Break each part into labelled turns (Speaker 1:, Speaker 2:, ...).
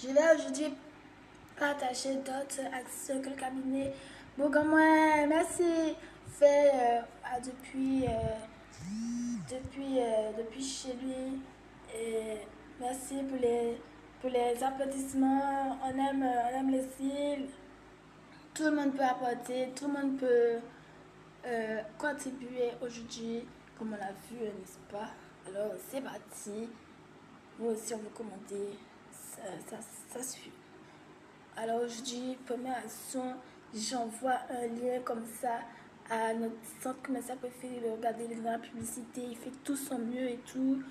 Speaker 1: Je vais aujourd'hui partager d'autres actions que le cabinet Bourgoin merci fait depuis chez lui. Et merci pour les applaudissements. On aime le style. Tout le monde peut apporter, tout le monde peut contribuer aujourd'hui, comme on l'a vu, n'est-ce pas? Alors, c'est parti. Vous aussi, on veut commenter. Ça, ça, ça suffit. Alors aujourd'hui, première action, j'envoie un lien comme ça à notre centre commercial préféré de regarder la publicité. Il fait tout son mieux et tout.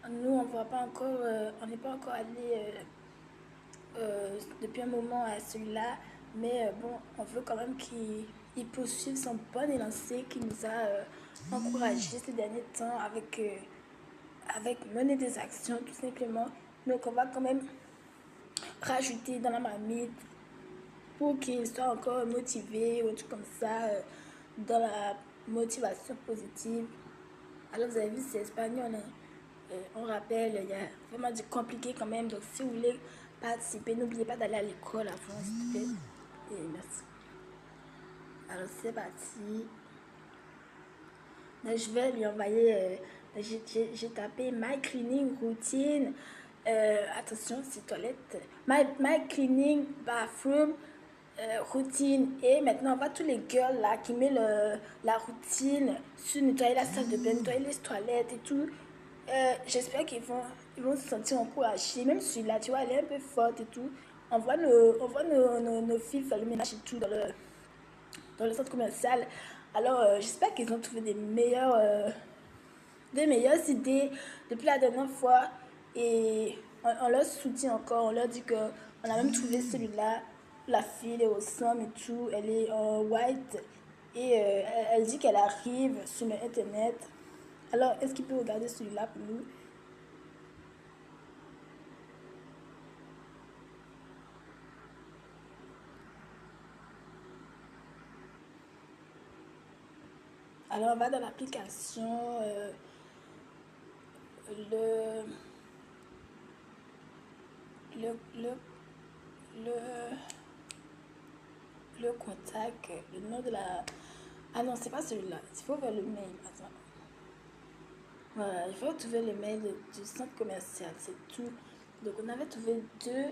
Speaker 1: Nous, on voit pas encore, on n'est pas encore allé depuis un moment à celui-là. Mais bon, on veut quand même qu'il poursuive son bon élancé qui nous a encouragés ces derniers temps avec mener des actions tout simplement. Donc on va quand même rajouter dans la marmite pour qu'il soit encore motivé ou un truc comme ça, dans la motivation positive. Alors vous avez vu, c'est espagnol, hein. On rappelle, il y a vraiment du compliqué quand même. Donc si vous voulez participer, n'oubliez pas d'aller à l'école avant, s'il te plaît. Et merci. Alors c'est parti. Donc, je vais lui envoyer, j'ai tapé My Cleaning Routine. Attention, c'est toilette. My Cleaning Bathroom routine. Et maintenant, on voit tous les girls là qui mettent la routine sur nettoyer la salle de bain, nettoyer les toilettes et tout. J'espère ils vont se sentir encouragés. Même celui-là, tu vois, elle est un peu forte et tout. On voit nos filles faire le ménage et tout dans le centre commercial. Alors, j'espère qu'ils ont trouvé des meilleures idées depuis la dernière fois. Et on leur soutient encore. On leur dit qu'on a même trouvé celui-là. La fille est au somme et tout. Elle est en white. Et elle dit qu'elle arrive sur le internet. Alors, est-ce qu'il peut regarder celui-là pour nous? Alors, on va dans l'application. Le, le, le, le, le contact, le nom de la... Ah non, c'est pas celui-là. Il faut voir le mail. Attends. Voilà, il faut trouver le mail du centre commercial, c'est tout. Donc on avait trouvé deux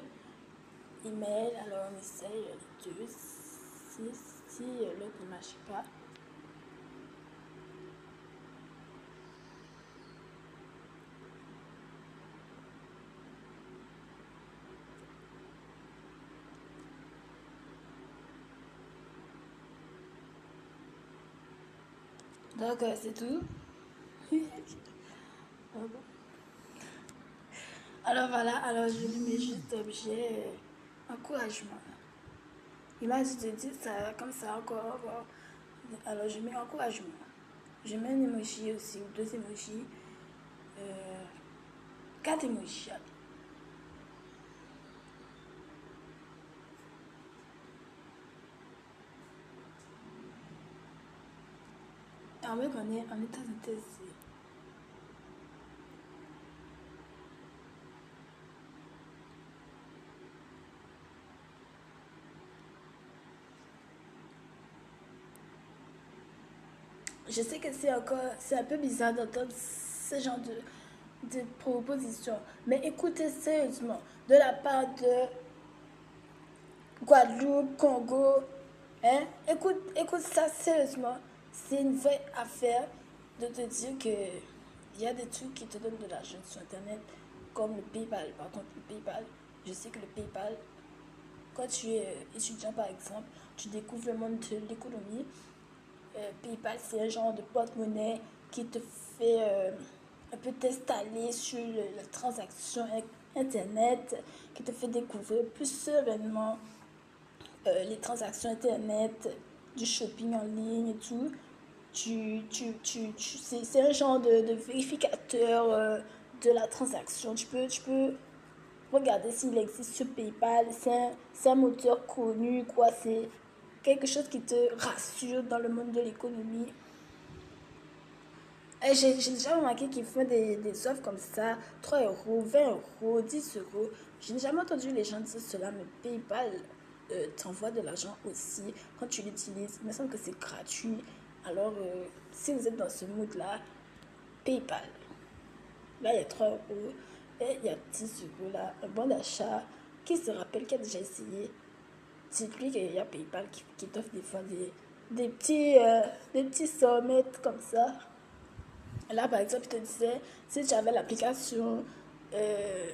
Speaker 1: emails, alors on essaye les deux. Si l'autre ne marche pas. Donc c'est tout. Alors voilà, alors je lui mets juste objet encouragement. Il m'a dit de dire ça comme ça encore. Alors je mets encouragement. Je mets un emoji aussi, ou deux emojis. Euh, quatre emojis. En vrai, on est très intéressé. Je sais que c'est un peu bizarre d'entendre ce genre de propositions, mais écoutez sérieusement, de la part de Guadeloupe, Congo, hein, écoute ça sérieusement, c'est une vraie affaire de te dire que il y a des trucs qui te donnent de l'argent sur Internet, comme le PayPal. Par contre, le PayPal, je sais que le PayPal, quand tu es étudiant par exemple, tu découvres le monde de l'économie. PayPal, c'est un genre de porte-monnaie qui te fait un peu t'installer sur la transaction Internet, qui te fait découvrir plus sereinement les transactions Internet, du shopping en ligne et tout. C'est un genre de vérificateur de la transaction. Tu peux regarder s'il existe sur PayPal. C'est un moteur connu, quoi. C'est quelque chose qui te rassure dans le monde de l'économie. J'ai déjà remarqué qu'ils font des offres comme ça, 3 euros, 20 euros, 10 euros. Je n'ai jamais entendu les gens dire cela, mais PayPal t'envoie de l'argent aussi quand tu l'utilises. Il me semble que c'est gratuit. Alors, si vous êtes dans ce mood-là, PayPal. Là, il y a 3 euros et il y a 10 euros là. Un bon d'achat. Qui se rappelle, qui a déjà essayé? Dites-lui qu'il y a PayPal qui t'offre des fois des petits sommets comme ça. Là, par exemple, je te disais, si tu avais l'application, euh,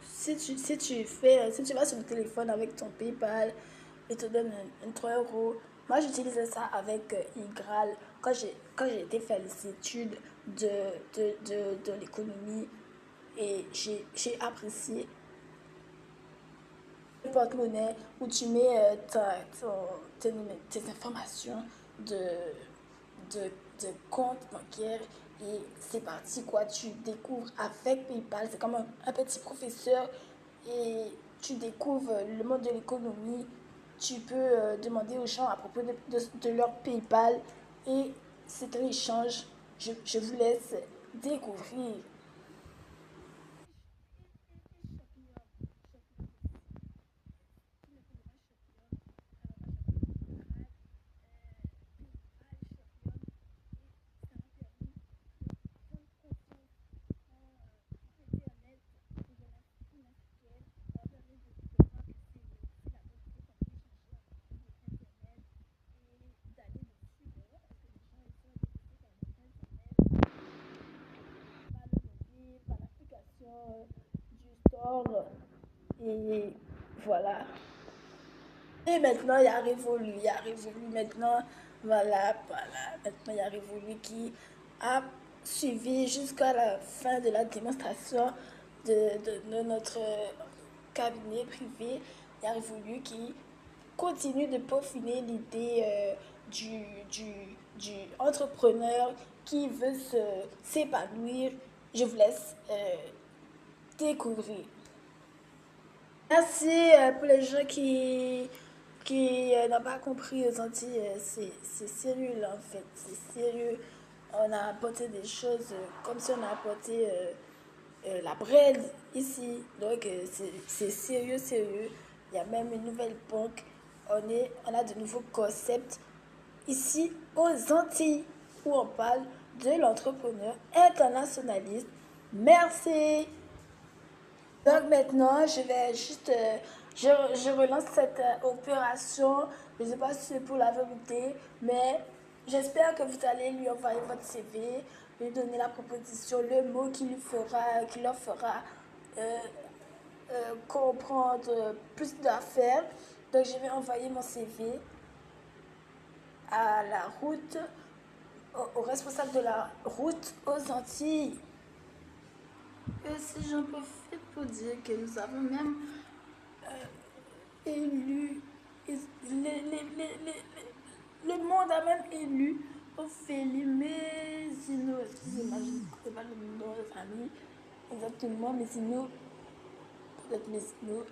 Speaker 1: si tu vas sur le téléphone avec ton PayPal, il te donne un 3 euros. Moi, j'utilisais ça avec Igral quand j'ai été faire les études de l'économie et j'ai apprécié le porte-monnaie où tu mets tes informations de, de, de compte bancaire et c'est parti quoi. Tu découvres avec PayPal, c'est comme un petit professeur et tu découvres le monde de l'économie. Tu peux demander aux gens à propos de leur PayPal et c'est un échange. Je vous laisse découvrir. Par l'application du store et voilà. Et maintenant, il y a Révolu maintenant, voilà, maintenant il y a Révolu qui a suivi jusqu'à la fin de la démonstration de notre cabinet privé. Il y a Révolu qui continue de peaufiner l'idée du, du, du entrepreneur qui veut s'épanouir. Je vous laisse découvrir. Merci pour les gens qui n'ont pas compris aux Antilles. C'est sérieux là en fait. C'est sérieux. On a apporté des choses comme si on a apporté la bread ici. Donc c'est sérieux, sérieux. Il y a même une nouvelle banque. On a de nouveaux concepts ici aux Antilles où on parle de l'entrepreneur internationaliste. Merci. Donc maintenant, je vais juste, je relance cette opération. Je ne sais pas si c'est pour la vérité, mais j'espère que vous allez lui envoyer votre CV, lui donner la proposition, le mot qui leur fera euh, comprendre plus d'affaires. Donc je vais envoyer mon CV à la route, au responsable de la route aux Antilles. Et si j'en profite pour dire que nous avons même élu, le monde a même élu Ophélie Mézino, excusez-moi, je ne connais pas le nom de famille exactement, Mézino, peut-être Mézino,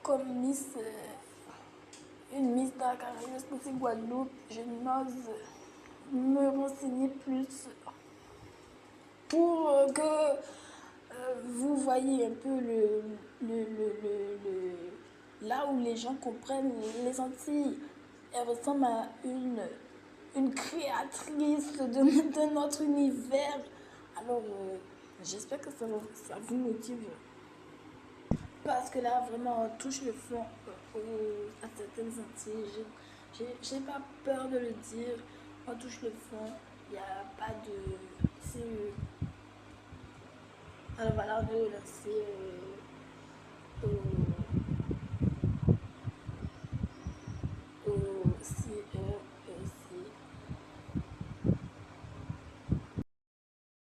Speaker 1: comme Miss, une Miss dans la carrière sportive Guadeloupe. Je n'ose me renseigner plus pour que vous voyez un peu là où les gens comprennent les Antilles. Elle ressemble à une créatrice de notre univers. Alors, j'espère que ça vous motive. Parce que là, vraiment, on touche le fond à certaines Antilles. J'ai pas peur de le dire. On touche le fond. Il n'y a pas de. Alors voilà, on est lancé